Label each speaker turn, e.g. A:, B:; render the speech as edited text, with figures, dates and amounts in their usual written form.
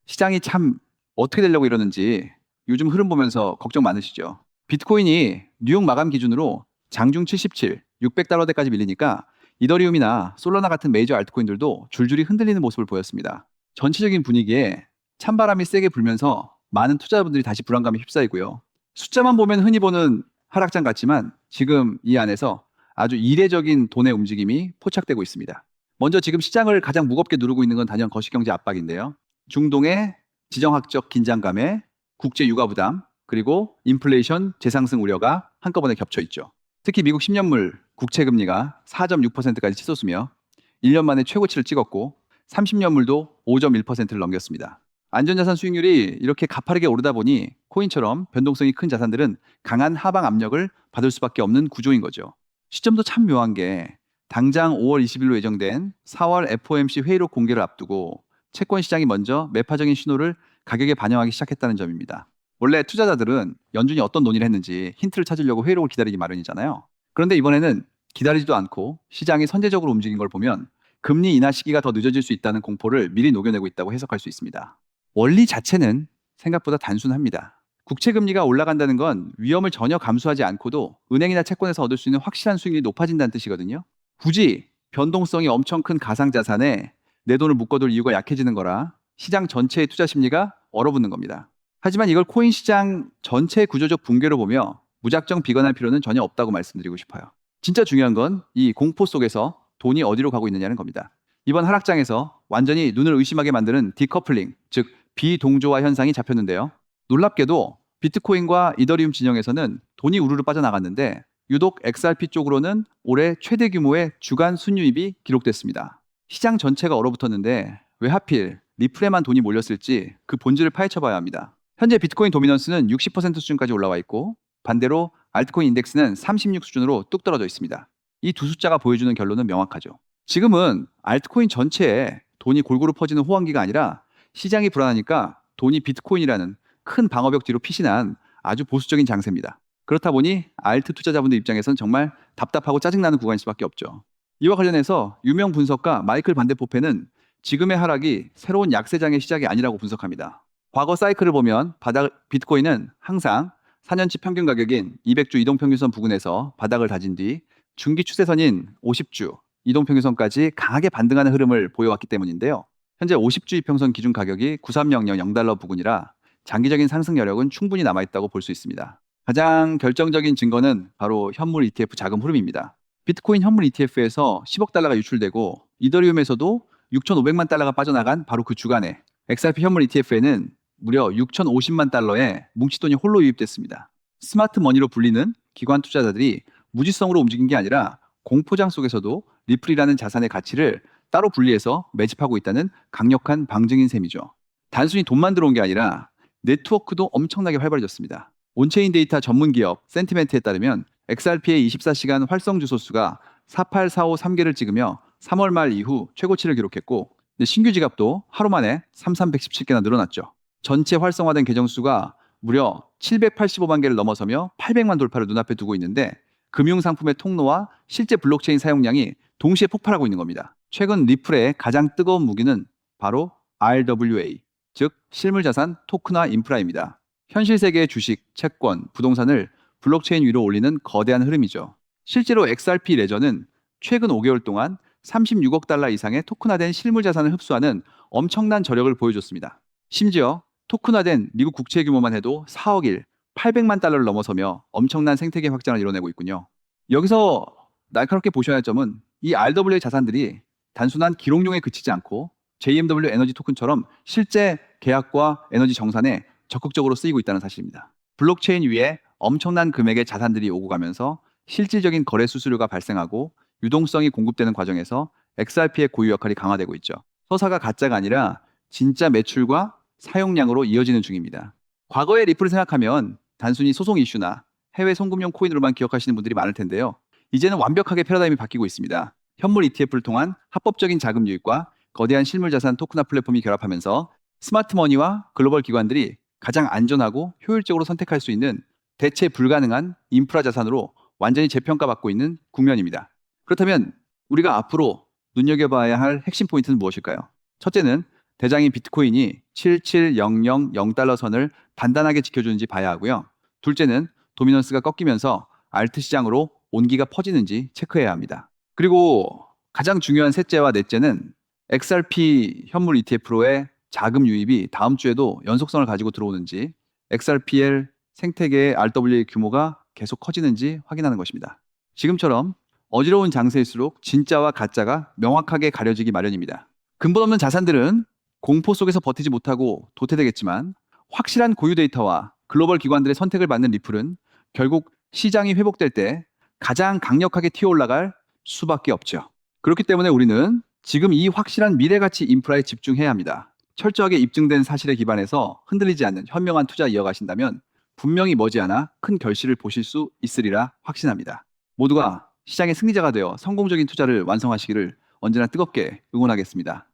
A: 시장이 참 어떻게 되려고 이러는지 요즘 흐름 보면서 걱정 많으시죠? 비트코인이 뉴욕 마감 기준으로 장중 77, 600달러대까지 밀리니까 이더리움이나 솔라나 같은 메이저 알트코인들도 줄줄이 흔들리는 모습을 보였습니다. 전체적인 분위기에 찬바람이 세게 불면서 많은 투자자분들이 다시 불안감에 휩싸이고요. 숫자만 보면 흔히 보는 하락장 같지만 지금 이 안에서 아주 이례적인 돈의 움직임이 포착되고 있습니다. 먼저 지금 시장을 가장 무겁게 누르고 있는 건 단연 거시경제 압박인데요. 중동의 지정학적 긴장감에 국제 유가 부담, 그리고 인플레이션 재상승 우려가 한꺼번에 겹쳐 있죠. 특히 미국 10년물 국채 금리가 4.6%까지 치솟으며 1년 만에 최고치를 찍었고 30년물도 5.1%를 넘겼습니다. 안전자산 수익률이 이렇게 가파르게 오르다 보니 코인처럼 변동성이 큰 자산들은 강한 하방 압력을 받을 수밖에 없는 구조인 거죠. 시점도 참 묘한 게 당장 5월 20일로 예정된 4월 FOMC 회의로 공개를 앞두고 채권 시장이 먼저 매파적인 신호를 가격에 반영하기 시작했다는 점입니다. 원래 투자자들은 연준이 어떤 논의를 했는지 힌트를 찾으려고 회의록을 기다리기 마련이잖아요. 그런데 이번에는 기다리지도 않고 시장이 선제적으로 움직인 걸 보면 금리 인하 시기가 더 늦어질 수 있다는 공포를 미리 녹여내고 있다고 해석할 수 있습니다. 원리 자체는 생각보다 단순합니다. 국채 금리가 올라간다는 건 위험을 전혀 감수하지 않고도 은행이나 채권에서 얻을 수 있는 확실한 수익률이 높아진다는 뜻이거든요. 굳이 변동성이 엄청 큰 가상자산에 내 돈을 묶어둘 이유가 약해지는 거라 시장 전체의 투자 심리가 얼어붙는 겁니다. 하지만 이걸 코인 시장 전체의 구조적 붕괴로 보며 무작정 비관할 필요는 전혀 없다고 말씀드리고 싶어요. 진짜 중요한 건 이 공포 속에서 돈이 어디로 가고 있느냐는 겁니다. 이번 하락장에서 완전히 눈을 의심하게 만드는 디커플링, 즉 비동조화 현상이 잡혔는데요. 놀랍게도 비트코인과 이더리움 진영에서는 돈이 우르르 빠져나갔는데 유독 XRP 쪽으로는 올해 최대 규모의 주간 순유입이 기록됐습니다. 시장 전체가 얼어붙었는데 왜 하필 리플에만 돈이 몰렸을지 그 본질을 파헤쳐봐야 합니다. 현재 비트코인 도미넌스는 60% 수준까지 올라와 있고 반대로 알트코인 인덱스는 36 수준으로 뚝 떨어져 있습니다. 이 두 숫자가 보여주는 결론은 명확하죠. 지금은 알트코인 전체에 돈이 골고루 퍼지는 호황기가 아니라 시장이 불안하니까 돈이 비트코인이라는 큰 방어벽 뒤로 피신한 아주 보수적인 장세입니다. 그렇다 보니 알트 투자자분들 입장에서는 정말 답답하고 짜증나는 구간일 수밖에 없죠. 이와 관련해서 유명 분석가 마이클 반데포페는 지금의 하락이 새로운 약세장의 시작이 아니라고 분석합니다. 과거 사이클을 보면 비트코인은 항상 4년치 평균 가격인 200주 이동평균선 부근에서 바닥을 다진 뒤 중기 추세선인 50주 이동평균선까지 강하게 반등하는 흐름을 보여왔기 때문인데요. 현재 50주 이평선 기준 가격이 9300 0달러 부근이라 장기적인 상승 여력은 충분히 남아있다고 볼 수 있습니다. 가장 결정적인 증거는 바로 현물 ETF 자금 흐름입니다. 비트코인 현물 ETF에서 10억 달러가 유출되고 이더리움에서도 6,500만 달러가 빠져나간 바로 그 주간에 XRP 현물 ETF에는 무려 6,050만 달러의 뭉치돈이 홀로 유입됐습니다. 스마트 머니로 불리는 기관 투자자들이 무지성으로 움직인 게 아니라 공포장 속에서도 리플이라는 자산의 가치를 따로 분리해서 매집하고 있다는 강력한 방증인 셈이죠. 단순히 돈만 들어온 게 아니라 네트워크도 엄청나게 활발해졌습니다. 온체인 데이터 전문 기업 센티멘트에 따르면 XRP의 24시간 활성 주소 수가 48453개를 찍으며 3월 말 이후 최고치를 기록했고 신규 지갑도 하루 만에 3,317개나 늘어났죠. 전체 활성화된 계정 수가 무려 785만 개를 넘어서며 800만 돌파를 눈앞에 두고 있는데 금융상품의 통로와 실제 블록체인 사용량이 동시에 폭발하고 있는 겁니다. 최근 리플의 가장 뜨거운 무기는 바로 RWA, 즉 실물자산 토큰화 인프라입니다. 현실 세계의 주식, 채권, 부동산을 블록체인 위로 올리는 거대한 흐름이죠. 실제로 XRP 레저는 최근 5개월 동안 36억 달러 이상의 토큰화된 실물자산을 흡수하는 엄청난 저력을 보여줬습니다. 심지어 토큰화된 미국 국채 규모만 해도 4억 일, 800만 달러를 넘어서며 엄청난 생태계 확장을 이뤄내고 있군요. 여기서 날카롭게 보셔야 할 점은 이 RWA 자산들이 단순한 기록용에 그치지 않고 JMW 에너지 토큰처럼 실제 계약과 에너지 정산에 적극적으로 쓰이고 있다는 사실입니다. 블록체인 위에 엄청난 금액의 자산들이 오고 가면서 실질적인 거래 수수료가 발생하고 유동성이 공급되는 과정에서 XRP의 고유 역할이 강화되고 있죠. 서사가 가짜가 아니라 진짜 매출과 사용량으로 이어지는 중입니다. 과거의 리플을 생각하면 단순히 소송 이슈나 해외 송금용 코인으로만 기억하시는 분들이 많을 텐데요. 이제는 완벽하게 패러다임이 바뀌고 있습니다. 현물 ETF를 통한 합법적인 자금 유입과 거대한 실물자산 토큰화 플랫폼이 결합하면서 스마트머니와 글로벌 기관들이 가장 안전하고 효율적으로 선택할 수 있는 대체 불가능한 인프라 자산으로 완전히 재평가받고 있는 국면입니다. 그렇다면 우리가 앞으로 눈여겨봐야 할 핵심 포인트는 무엇일까요? 첫째는 대장인 비트코인이 77000달러 선을 단단하게 지켜주는지 봐야 하고요. 둘째는 도미넌스가 꺾이면서 알트 시장으로 온기가 퍼지는지 체크해야 합니다. 그리고 가장 중요한 셋째와 넷째는 XRP 현물 ETF로의 자금 유입이 다음 주에도 연속성을 가지고 들어오는지, XRPL 생태계의 RWA 규모가 계속 커지는지 확인하는 것입니다. 지금처럼 어지러운 장세일수록 진짜와 가짜가 명확하게 가려지기 마련입니다. 근본 없는 자산들은 공포 속에서 버티지 못하고 도태되겠지만, 확실한 고유 데이터와 글로벌 기관들의 선택을 받는 리플은 결국 시장이 회복될 때 가장 강력하게 튀어올라갈 수밖에 없죠. 그렇기 때문에 우리는 지금 이 확실한 미래가치 인프라에 집중해야 합니다. 철저하게 입증된 사실에 기반해서 흔들리지 않는 현명한 투자 이어가신다면 분명히 머지않아 큰 결실을 보실 수 있으리라 확신합니다. 모두가 시장의 승리자가 되어 성공적인 투자를 완성하시기를 언제나 뜨겁게 응원하겠습니다.